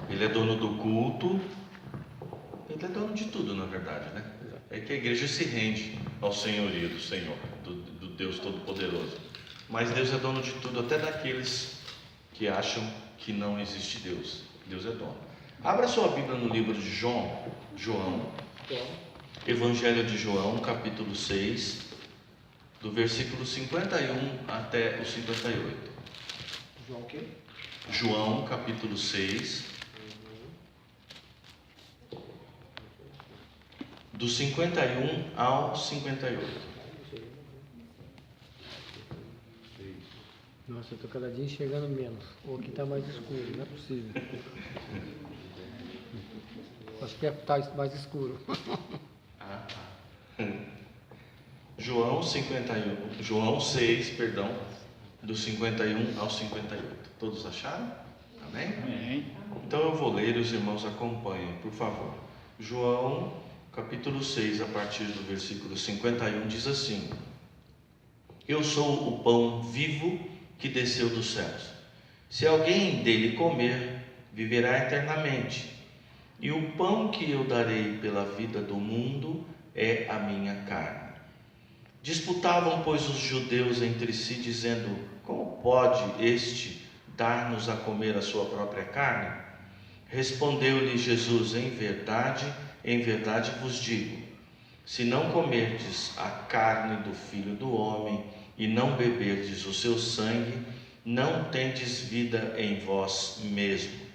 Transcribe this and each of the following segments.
Ele é dono do culto, ele é dono de tudo, na verdade, né? É que a igreja se rende ao senhorio do Senhor, do Deus Todo-Poderoso. Mas Deus é dono de tudo, até daqueles que acham que não existe Deus. Deus é dono. Abra sua Bíblia no livro de João, Evangelho de João, capítulo 6, do versículo 51 até o 58. João o quê? João, capítulo 6, do 51 ao 58. Nossa, eu estou cada dia enxergando menos. Ou aqui está mais escuro, não é possível. Acho que está mais escuro. João 6, do 51 ao 58. Todos acharam? Amém? Amém. Então eu vou ler e os irmãos acompanhem, por favor. João, capítulo 6, a partir do versículo 51, diz assim: Eu sou o pão vivo que desceu dos céus. Se alguém dele comer, viverá eternamente. E o pão que eu darei pela vida do mundo é a minha carne. Disputavam, pois, os judeus entre si, dizendo: Como pode este dar-nos a comer a sua própria carne? Respondeu-lhe Jesus: em verdade vos digo, se não comerdes a carne do Filho do Homem e não beberdes o seu sangue, não tendes vida em vós mesmo.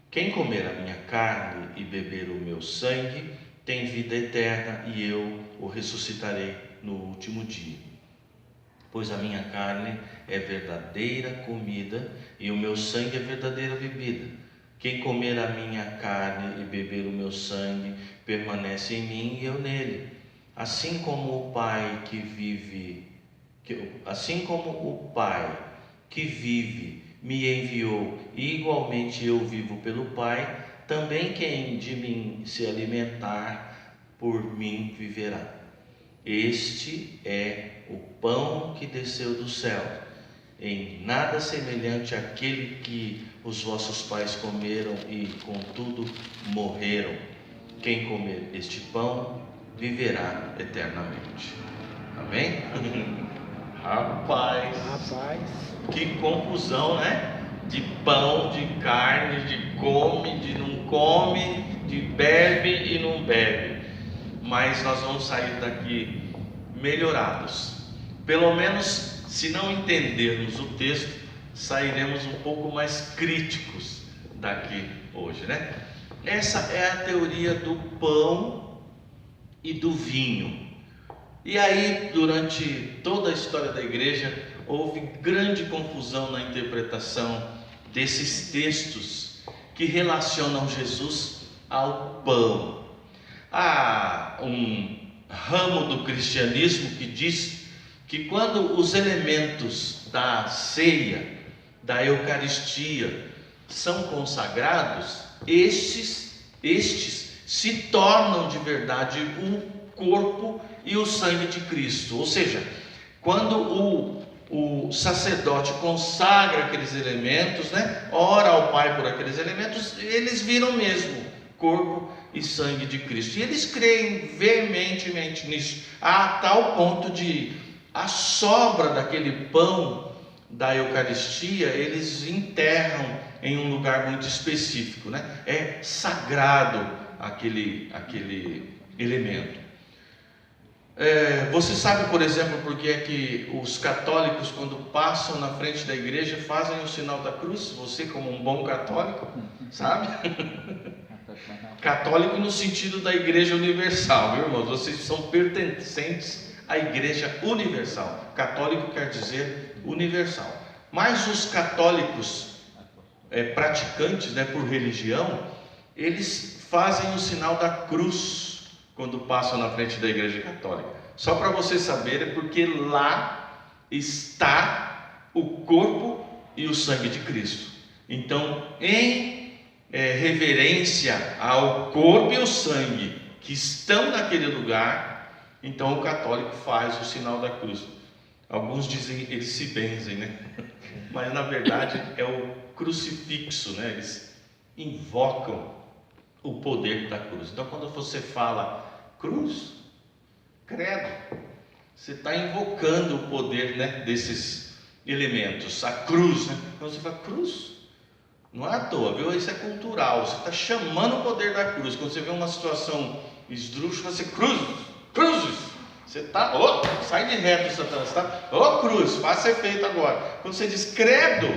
Quem comer a minha carne e beber o meu sangue tem vida eterna, e eu o ressuscitarei no último dia. Pois a minha carne é verdadeira comida e o meu sangue é verdadeira bebida. Quem comer a minha carne e beber o meu sangue permanece em mim e eu nele. Assim como o Pai que vive me enviou, e igualmente eu vivo pelo Pai, também quem de mim se alimentar, por mim viverá. Este é o pão que desceu do céu, em nada semelhante àquele que os vossos pais comeram e contudo morreram. Quem comer este pão viverá eternamente. Amém? Rapaz, que confusão, né? De pão, de carne, de come, de não come, de bebe e não bebe. Mas nós vamos sair daqui melhorados. Pelo menos, se não entendermos o texto, sairemos um pouco mais críticos daqui hoje, né? Essa é a teoria do pão e do vinho. E aí, durante toda a história da igreja, houve grande confusão na interpretação desses textos que relacionam Jesus ao pão. Há um ramo do cristianismo que diz que quando os elementos da ceia, da Eucaristia, são consagrados, estes se tornam de verdade o corpo e o sangue de Cristo. Ou seja, quando o sacerdote consagra aqueles elementos, né, ora ao Pai por aqueles elementos, eles viram mesmo corpo e sangue de Cristo. E eles creem veementemente nisso, a tal ponto de a sobra daquele pão da Eucaristia, eles enterram em um lugar muito específico, né? É sagrado aquele elemento. Você sabe, por exemplo, por que é que os católicos, quando passam na frente da igreja, fazem o sinal da cruz? Você, como um bom católico, sabe? Católico no sentido da igreja universal, viu, irmãos? Vocês são pertencentes à igreja universal. Católico quer dizer universal. Mas os católicos praticantes, né, por religião, eles fazem o sinal da cruz quando passam na frente da igreja católica. Só para vocês saberem, porque lá está o corpo e o sangue de Cristo. Então, em reverência ao corpo e ao sangue que estão naquele lugar, então o católico faz o sinal da cruz. Alguns dizem, eles se benzem, né? Mas na verdade é o crucifixo, né? Eles invocam o poder da cruz. Então quando você fala cruz, credo, você está invocando o poder, né, desses elementos. A cruz, né? Quando você fala cruz, não é à toa, viu? Isso é cultural. Você está chamando o poder da cruz. Quando você vê uma situação esdrúxula, você cruzes. Você está, sai de reto, Satanás, tá? Cruz, faça efeito agora. Quando você diz credo,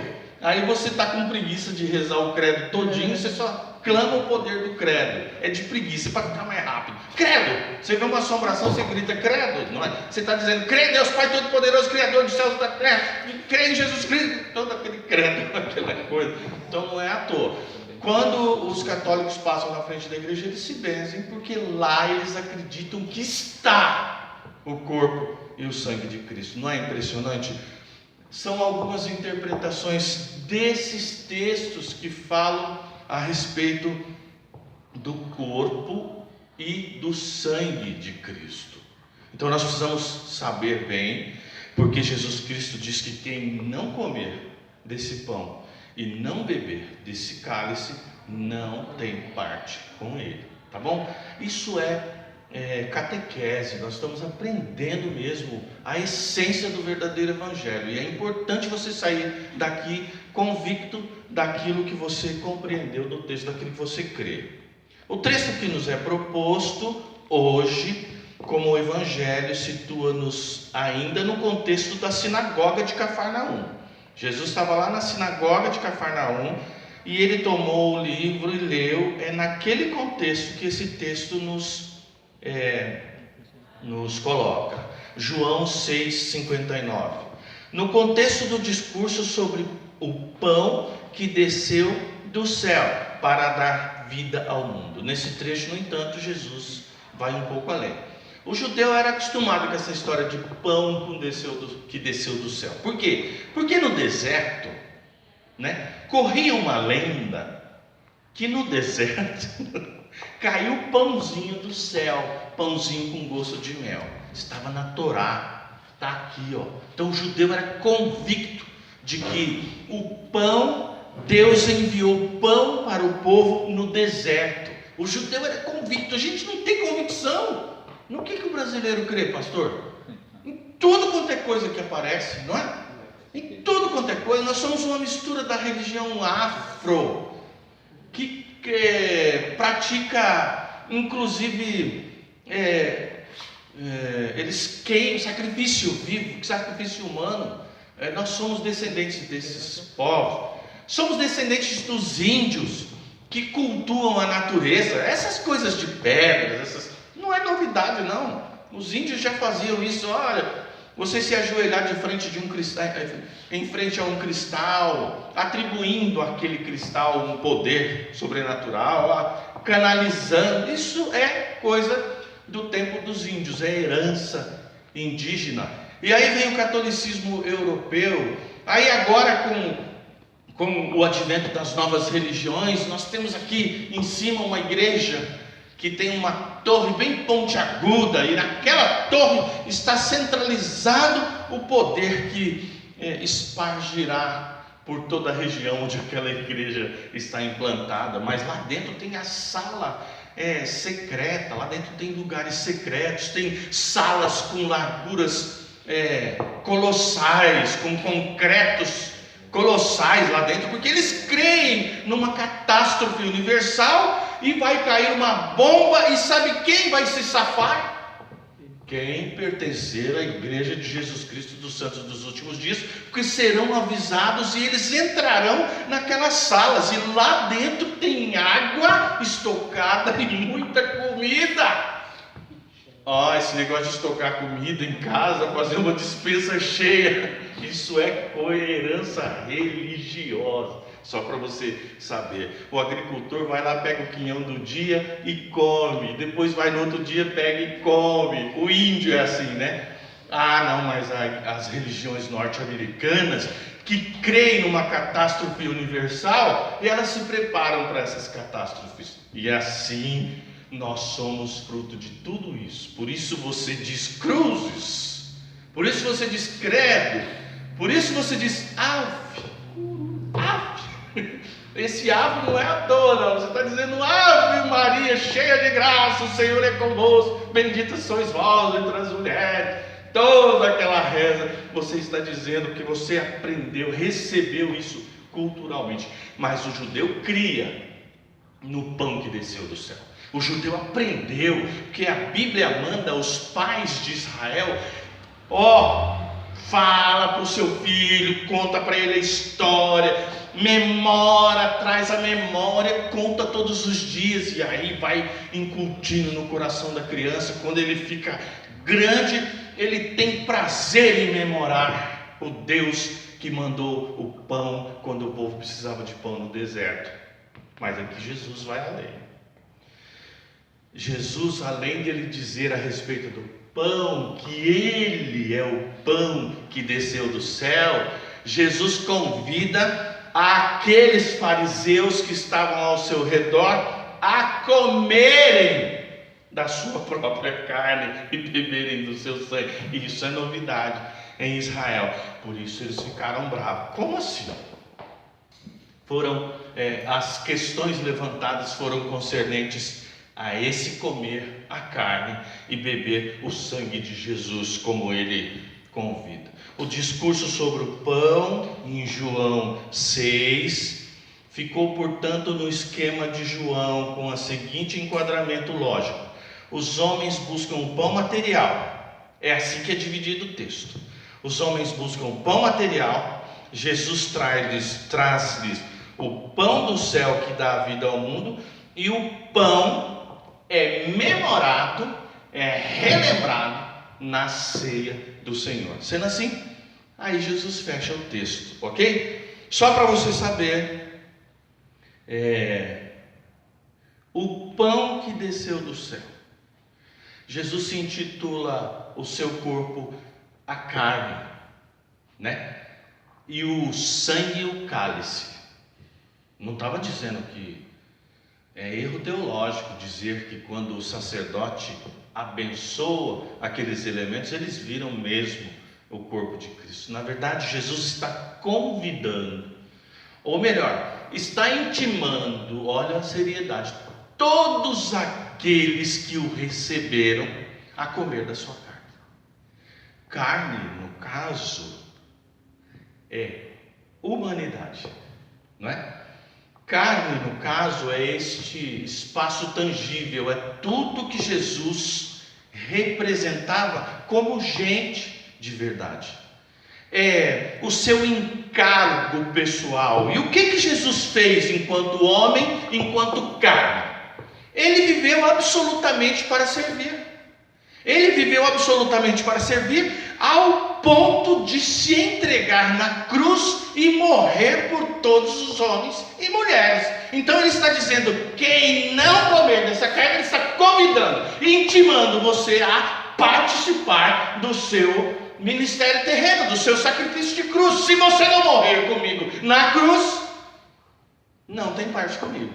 aí você está com preguiça de rezar o credo todinho, você só clama o poder do credo. É de preguiça, para ficar mais rápido. Credo! Você vê uma assombração, você grita credo, não é? Você está dizendo, crê em Deus Pai Todo-Poderoso, Criador dos céus e da terra, crê em Jesus Cristo, todo aquele credo, aquela coisa. Então não é à toa. Quando os católicos passam na frente da igreja, eles se benzem, porque lá eles acreditam que está o corpo e o sangue de Cristo. Não é impressionante? São algumas interpretações desses textos que falam a respeito do corpo e do sangue de Cristo. Então nós precisamos saber bem, porque Jesus Cristo diz que quem não comer desse pão e não beber desse cálice não tem parte com ele, tá bom? Isso é catequese. Nós estamos aprendendo mesmo a essência do verdadeiro evangelho, e é importante você sair daqui convicto daquilo que você compreendeu do texto, daquilo que você crê. O texto que nos é proposto hoje como o evangelho situa-nos ainda no contexto da sinagoga de Cafarnaum. Jesus estava lá na sinagoga de Cafarnaum e ele tomou o livro e leu. É naquele contexto que esse texto nos coloca. João 6,59. No contexto do discurso sobre o pão que desceu do céu para dar vida ao mundo. Nesse trecho, no entanto, Jesus vai um pouco além. O judeu era acostumado com essa história de pão que desceu do céu. Por quê? Porque no deserto, né, corria uma lenda que no deserto caiu pãozinho do céu, pãozinho com gosto de mel. Estava na Torá, está aqui, ó. Então o judeu era convicto de que o pão, Deus enviou pão para o povo no deserto. O judeu era convicto. A gente não tem convicção. No que o brasileiro crê, pastor? Em tudo quanto é coisa que aparece, não é? Em tudo quanto é coisa. Nós somos uma mistura da religião afro, que pratica, inclusive, eles queimam sacrifício vivo, sacrifício humano. Nós somos descendentes desses povos. Somos descendentes dos índios que cultuam a natureza. Essas coisas de pedras, não é novidade, não. Os índios já faziam isso. Olha, você se ajoelhar de frente de um cristal, em frente a um cristal, atribuindo àquele cristal um poder sobrenatural, canalizando. Isso é coisa do tempo dos índios, é herança indígena. E aí vem o catolicismo europeu. Aí agora com o advento das novas religiões, nós temos aqui em cima uma igreja que tem uma torre bem pontiaguda, e naquela torre está centralizado o poder que espargirá por toda a região onde aquela igreja está implantada. Mas lá dentro tem a sala secreta, lá dentro tem lugares secretos, tem salas com larguras colossais, com concretos colossais lá dentro, porque eles creem numa catástrofe universal e vai cair uma bomba, e sabe quem vai se safar? Quem pertencer à igreja de Jesus Cristo dos Santos dos Últimos Dias, porque serão avisados e eles entrarão naquelas salas, e lá dentro tem água estocada e muita comida. Esse negócio de estocar comida em casa, fazer uma despensa cheia, isso é coerência religiosa. Só para você saber, o agricultor vai lá, pega o quinhão do dia e come, depois vai no outro dia, pega e come. O índio é assim, né? Não, mas as religiões norte-americanas, que creem numa catástrofe universal, e elas se preparam para essas catástrofes, e assim nós somos fruto de tudo isso. Por isso você diz cruzes, Por isso você diz credo, por isso você diz ave. Esse ave não é à toa, não. Você está dizendo Ave Maria, cheia de graça, o Senhor é convosco, bendita sois vós entre as mulheres. Toda aquela reza, você está dizendo que você aprendeu, recebeu isso culturalmente. Mas o judeu cria no pão que desceu do céu. O judeu aprendeu, porque a Bíblia manda os pais de Israel, fala para o seu filho, conta para ele a história, traz a memória, conta todos os dias, e aí vai incutindo no coração da criança. Quando ele fica grande, ele tem prazer em memorar o Deus que mandou o pão quando o povo precisava de pão no deserto. Mas aqui Jesus vai além. Jesus, além de ele dizer a respeito do pão, que ele é o pão que desceu do céu, Jesus convida aqueles fariseus que estavam ao seu redor a comerem da sua própria carne e beberem do seu sangue. E isso é novidade em Israel. Por isso eles ficaram bravos. Como assim? As questões levantadas foram concernentes a esse comer a carne e beber o sangue de Jesus, como ele convida. O discurso sobre o pão, em João 6, ficou, portanto, no esquema de João, com o seguinte enquadramento lógico: os homens buscam o pão material. É assim que é dividido o texto. Os homens buscam o pão material, Jesus traz-lhes o pão do céu que dá a vida ao mundo, e o pão é memorado, é relembrado na ceia do Senhor. Sendo assim, aí Jesus fecha o texto, ok? Só para você saber, o pão que desceu do céu. Jesus se intitula o seu corpo a carne, né? E o sangue o cálice. Não estava dizendo que é erro teológico dizer que quando o sacerdote abençoa aqueles elementos, eles viram mesmo o corpo de Cristo. Na verdade, Jesus está convidando, ou melhor, está intimando, olha a seriedade, todos aqueles que o receberam a comer da sua carne. Carne, no caso, é humanidade, não é? Carne, no caso, é este espaço tangível, é tudo que Jesus representava como gente de verdade. É o seu encargo pessoal. E o que Jesus fez enquanto homem, enquanto carne? Ele viveu absolutamente para servir. Ele viveu absolutamente para servir, ao ponto de se entregar na cruz e morrer por todos os homens e mulheres. Então ele está dizendo: quem não comer dessa carne, ele está convidando, intimando você a participar do seu ministério terreno, do seu sacrifício de cruz. Se você não morrer comigo na cruz, não tem parte comigo.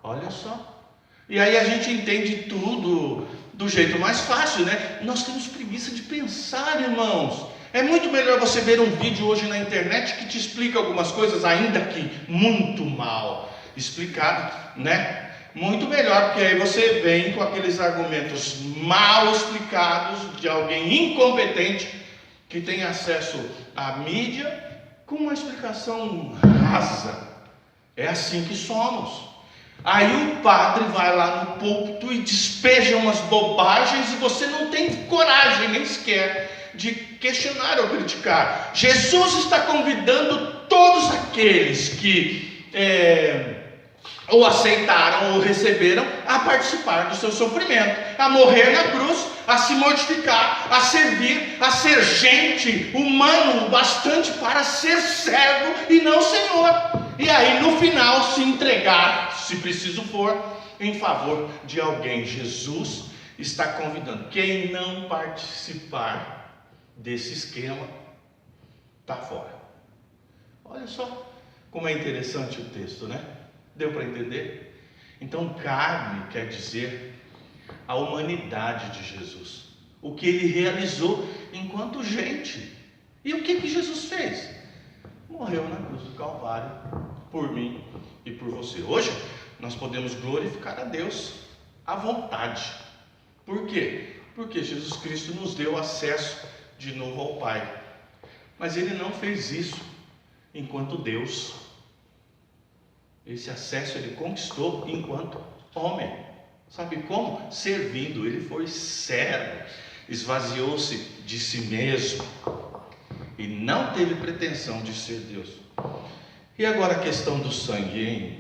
Olha só. E aí a gente entende tudo do jeito mais fácil, né? Nós temos preguiça de pensar, irmãos. É muito melhor você ver um vídeo hoje na internet que te explica algumas coisas, ainda que muito mal explicado, né? Muito melhor, porque aí você vem com aqueles argumentos mal explicados de alguém incompetente que tem acesso à mídia com uma explicação rasa. É assim que somos. Aí o padre vai lá no púlpito e despeja umas bobagens e você não tem coragem nem sequer de questionar ou criticar. Jesus está convidando todos aqueles que ou aceitaram ou receberam a participar do seu sofrimento, a morrer na cruz, a se mortificar, a servir, a ser gente, humano o bastante para ser servo e não senhor. E aí no final se entregar, se preciso for, em favor de alguém. Jesus está convidando. Quem não participar desse esquema está fora. Olha só como é interessante o texto, né? Deu para entender? Então carne quer dizer a humanidade de Jesus. o que ele realizou enquanto gente. E o que Jesus fez? Morreu na cruz do Calvário por mim e por você. Hoje nós podemos glorificar a Deus à vontade. Por quê? Porque Jesus Cristo nos deu acesso de novo ao Pai. Mas ele não fez isso enquanto Deus. Esse acesso ele conquistou enquanto homem. Sabe como? Servindo. Ele foi servo, esvaziou-se de si mesmo e não teve pretensão de ser Deus. E agora a questão do sangue, hein,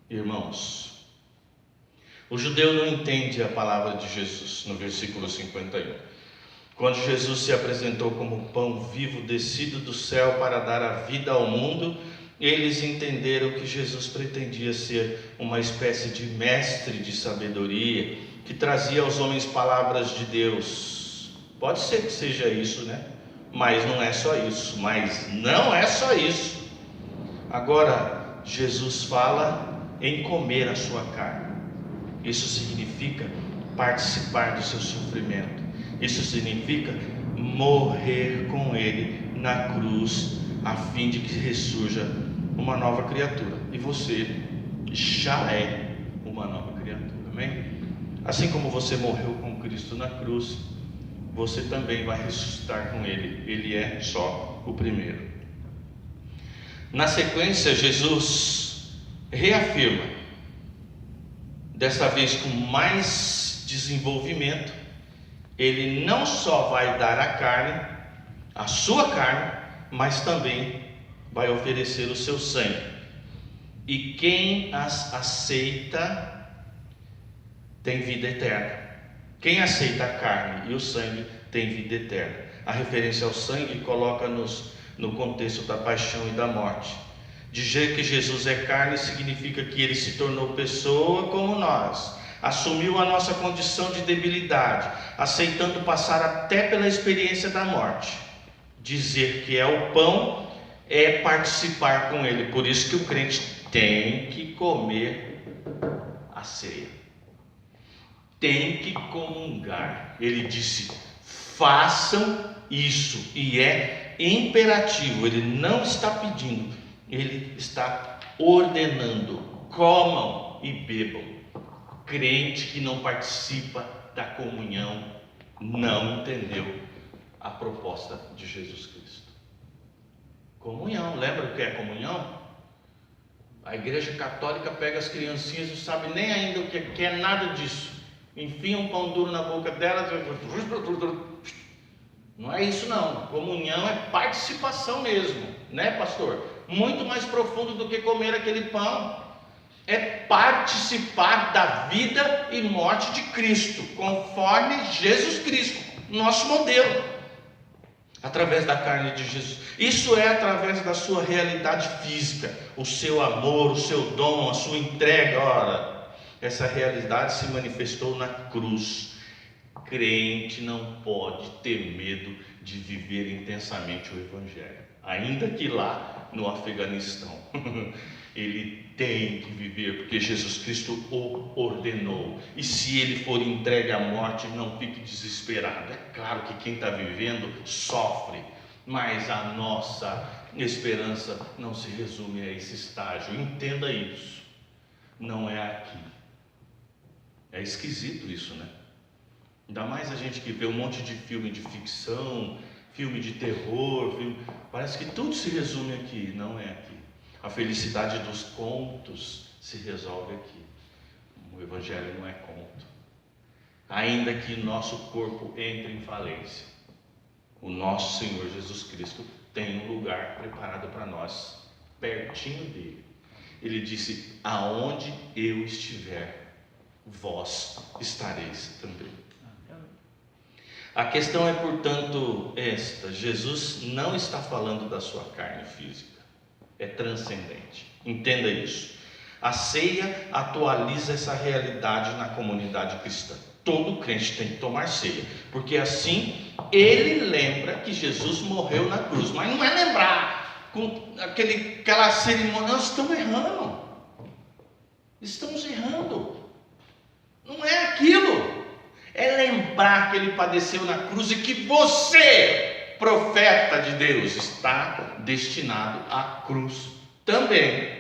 irmãos? O judeu não entende a palavra de Jesus no versículo 51. Quando Jesus se apresentou como pão vivo descido do céu para dar a vida ao mundo, eles entenderam que Jesus pretendia ser uma espécie de mestre de sabedoria, que trazia aos homens palavras de Deus. Pode ser que seja isso, né? Mas não é só isso. Agora, Jesus fala em comer a sua carne. Isso significa participar do seu sofrimento. Isso significa morrer com ele na cruz, a fim de que ressurja uma nova criatura. E você já é uma nova criatura, amém? Assim como você morreu com Cristo na cruz, você também vai ressuscitar com ele. Ele é só o primeiro. Na sequência, Jesus reafirma, dessa vez com mais desenvolvimento, ele não só vai dar a carne, a sua carne, mas também vai oferecer o seu sangue. E quem as aceita tem vida eterna. Quem aceita a carne e o sangue tem vida eterna. A referência ao sangue coloca-nos no contexto da paixão e da morte. Dizer que Jesus é carne significa que ele se tornou pessoa como nós, assumiu a nossa condição de debilidade, aceitando passar até pela experiência da morte. Dizer que é o pão é participar com ele. Por isso que o crente tem que comer a ceia, tem que comungar. Ele disse: façam isso, e é imperativo. Ele não está pedindo, ele está ordenando: comam e bebam. Crente que não participa da comunhão não entendeu a proposta de Jesus Cristo. Comunhão, lembra o que é comunhão? A igreja católica pega as criancinhas, não sabe nem ainda o que é nada disso, enfia um pão duro na boca delas. Não é isso não. Comunhão é participação mesmo, né, pastor? Muito mais profundo do que comer aquele pão. É participar da vida e morte de Cristo, conforme Jesus Cristo, nosso modelo, através da carne de Jesus. Isso é através da sua realidade física, o seu amor, o seu dom, a sua entrega. Ora, essa realidade se manifestou na cruz. Crente não pode ter medo de viver intensamente o Evangelho, ainda que lá no Afeganistão. Ele tem que viver, porque Jesus Cristo o ordenou. E se ele for entregue à morte, não fique desesperado. É claro que quem está vivendo sofre, mas a nossa esperança não se resume a esse estágio. Entenda isso. Não é aqui. É esquisito isso, né? Ainda mais a gente que vê um monte de filme de ficção, filme de terror, parece que tudo se resume aqui. Não é aqui. A felicidade dos contos se resolve aqui. O Evangelho não é conto. Ainda que nosso corpo entre em falência, o nosso Senhor Jesus Cristo tem um lugar preparado para nós, pertinho dele. Ele disse: aonde eu estiver, vós estareis também. A questão é, portanto, esta: Jesus não está falando da sua carne física. É transcendente. Entenda isso. A ceia atualiza essa realidade na comunidade cristã. Todo crente tem que tomar ceia, porque assim ele lembra que Jesus morreu na cruz. Mas não é lembrar com aquela cerimônia. Nós estamos errando. Estamos errando. Não é aquilo. É lembrar que ele padeceu na cruz e que você, profeta de Deus, está destinado à cruz também.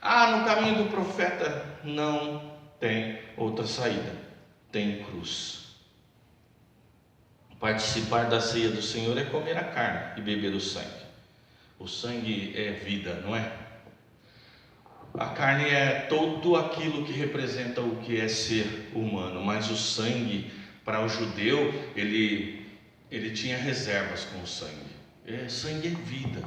No caminho do profeta não tem outra saída, tem cruz. Participar da ceia do Senhor é comer a carne e beber o sangue. O sangue é vida, não é? A carne é tudo aquilo que representa o que é ser humano, mas o sangue, para o judeu, ele tinha reservas com o sangue. Sangue é vida.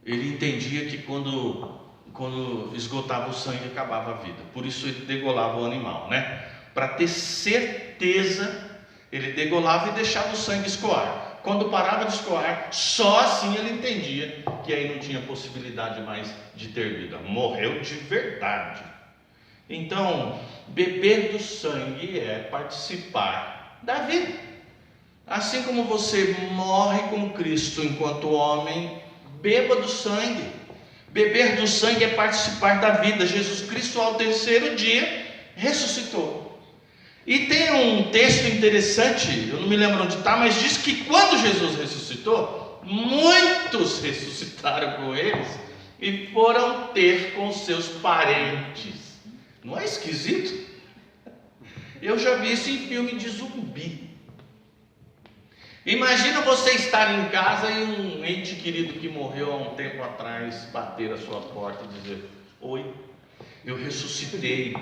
Ele entendia que quando esgotava o sangue, acabava a vida. Por isso ele degolava o animal, né? Para ter certeza, ele degolava e deixava o sangue escoar. Quando parava de escoar, só assim ele entendia que aí não tinha possibilidade mais de ter vida. Morreu de verdade. Então, beber do sangue é participar da vida. Assim como você morre com Cristo enquanto homem, beba do sangue. Beber do sangue é participar da vida. Jesus Cristo, ao terceiro dia, ressuscitou. E tem um texto interessante, eu não me lembro onde está, mas diz que quando Jesus ressuscitou, muitos ressuscitaram com eles e foram ter com seus parentes. Não é esquisito? Eu já vi isso em filme de zumbi. Imagina você estar em casa e um ente querido que morreu há um tempo atrás bater a sua porta e dizer: oi, eu ressuscitei.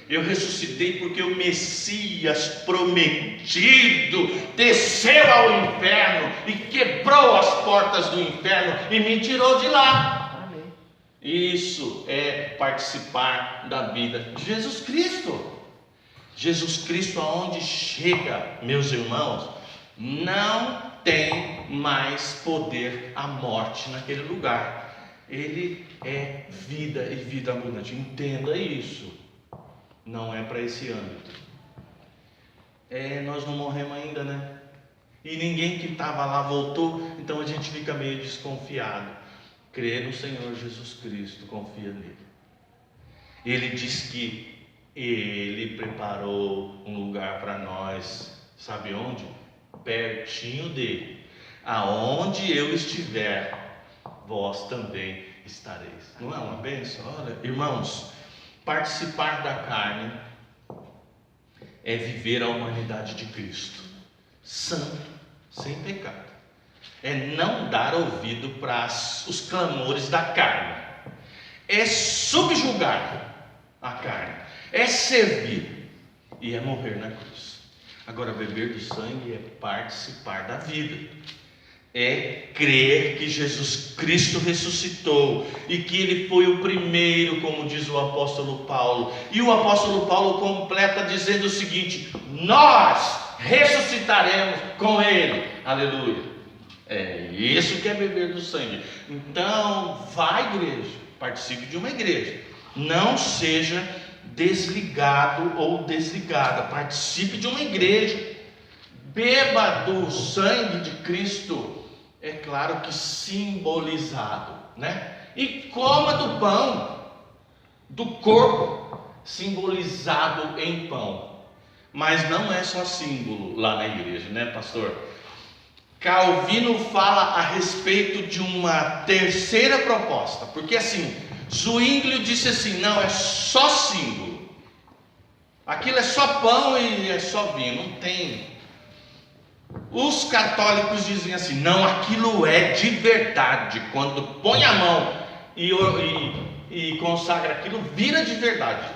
Eu ressuscitei porque o Messias prometido desceu ao inferno e quebrou as portas do inferno e me tirou de lá. Amém. Isso é participar da vida de Jesus Cristo. Jesus Cristo, aonde chega, meus irmãos, não tem mais poder a morte naquele lugar. Ele é vida e vida abundante. Entenda isso. Não é para esse âmbito. Nós não morremos ainda, né? E ninguém que estava lá voltou, então a gente fica meio desconfiado. Crê no Senhor Jesus Cristo, confia nele. Ele diz que Ele preparou um lugar para nós, sabe onde? Pertinho dele. Aonde eu estiver, vós também estareis. Não é uma bênção? Olha, irmãos, participar da carne é viver a humanidade de Cristo, santo, sem pecado. É não dar ouvido para os clamores da carne. É subjugar a carne. É servir e é morrer na cruz. Agora, beber do sangue é participar da vida. É crer que Jesus Cristo ressuscitou e que Ele foi o primeiro, como diz o apóstolo Paulo. E o apóstolo Paulo completa dizendo o seguinte: nós ressuscitaremos com Ele. Aleluia. É isso que é beber do sangue. Então, vá à igreja, participe de uma igreja. Não seja desligado ou desligada. Participe de uma igreja. Beba do sangue de Cristo. É claro que simbolizado, né? E coma do pão, do corpo, simbolizado em pão. Mas não é só símbolo lá na igreja, né, pastor? Calvino fala a respeito de uma terceira proposta, porque assim, Zwinglio disse assim: não, é só símbolo. Aquilo é só pão e é só vinho, não tem. Os católicos dizem assim: não, aquilo é de verdade. Quando põe a mão e consagra aquilo, vira de verdade.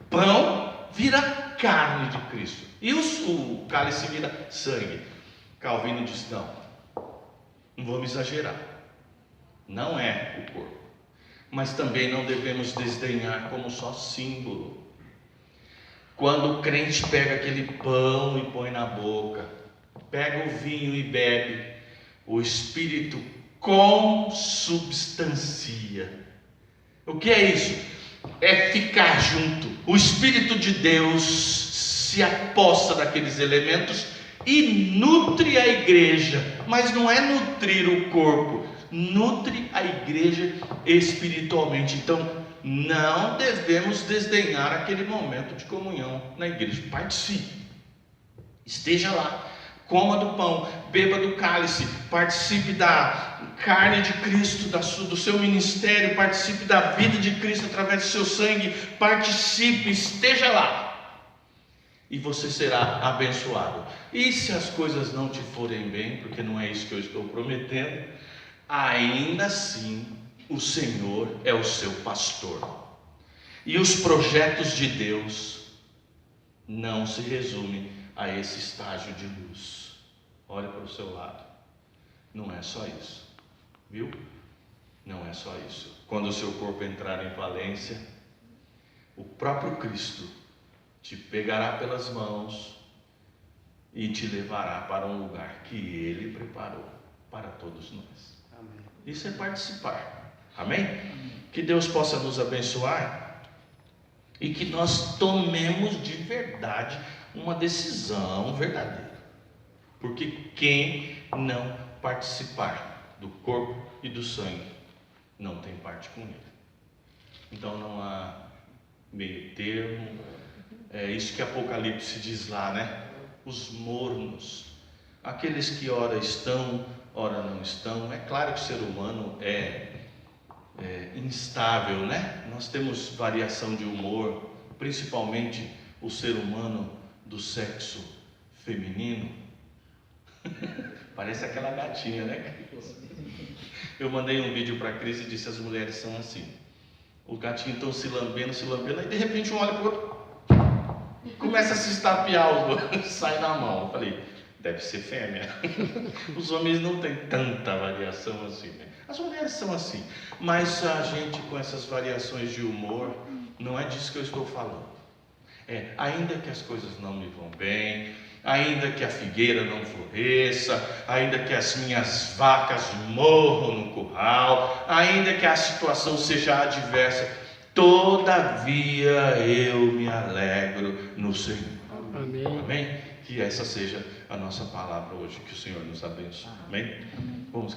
Pão vira carne de Cristo e o cálice vira sangue. Calvino diz: não vamos exagerar. Não é o corpo, mas também não devemos desdenhar como só símbolo. Quando o crente pega aquele pão e põe na boca, pega o vinho e bebe, o Espírito consubstancia. O que é isso? É ficar junto. O Espírito de Deus se apossa daqueles elementos e nutre a igreja, mas não é nutrir o corpo. nutre a igreja espiritualmente. Então, não devemos desdenhar aquele momento de comunhão na igreja. Participe, esteja lá, coma do pão, beba do cálice, participe da carne de Cristo, do seu ministério, participe da vida de Cristo através do seu sangue, participe, esteja lá, e você será abençoado. E se as coisas não te forem bem, porque não é isso que eu estou prometendo, ainda assim o Senhor é o seu pastor, e os projetos de Deus não se resumem a esse estágio de luz. Olha para o seu lado, não é só isso, viu? Não é só isso. Quando o seu corpo entrar em falência, o próprio Cristo te pegará pelas mãos e te levará para um lugar que Ele preparou para todos nós. Amém. Isso é participar. Amém? Que Deus possa nos abençoar e que nós tomemos de verdade uma decisão verdadeira. Porque quem não participar do corpo e do sangue não tem parte com Ele. Então não há meio termo. É isso que Apocalipse diz lá, né? Os mornos, aqueles que ora estão, ora não estão. É claro que o ser humano é instável, né? Nós temos variação de humor, principalmente o ser humano do sexo feminino. Parece aquela gatinha, né? Eu mandei um vídeo para a Cris e disse: as mulheres são assim. O gatinho estão se lambendo, aí de repente um olha para o outro, começa a se estapear, sai na mão. Eu falei: deve ser fêmea. Os homens não têm tanta variação assim, né? As mulheres são assim, mas a gente com essas variações de humor, não é disso que eu estou falando. Ainda que as coisas não me vão bem, ainda que a figueira não floresça, ainda que as minhas vacas morram no curral, ainda que a situação seja adversa, todavia eu me alegro no Senhor. Amém. Amém? Que essa seja a nossa palavra hoje, que o Senhor nos abençoe. Amém? Vamos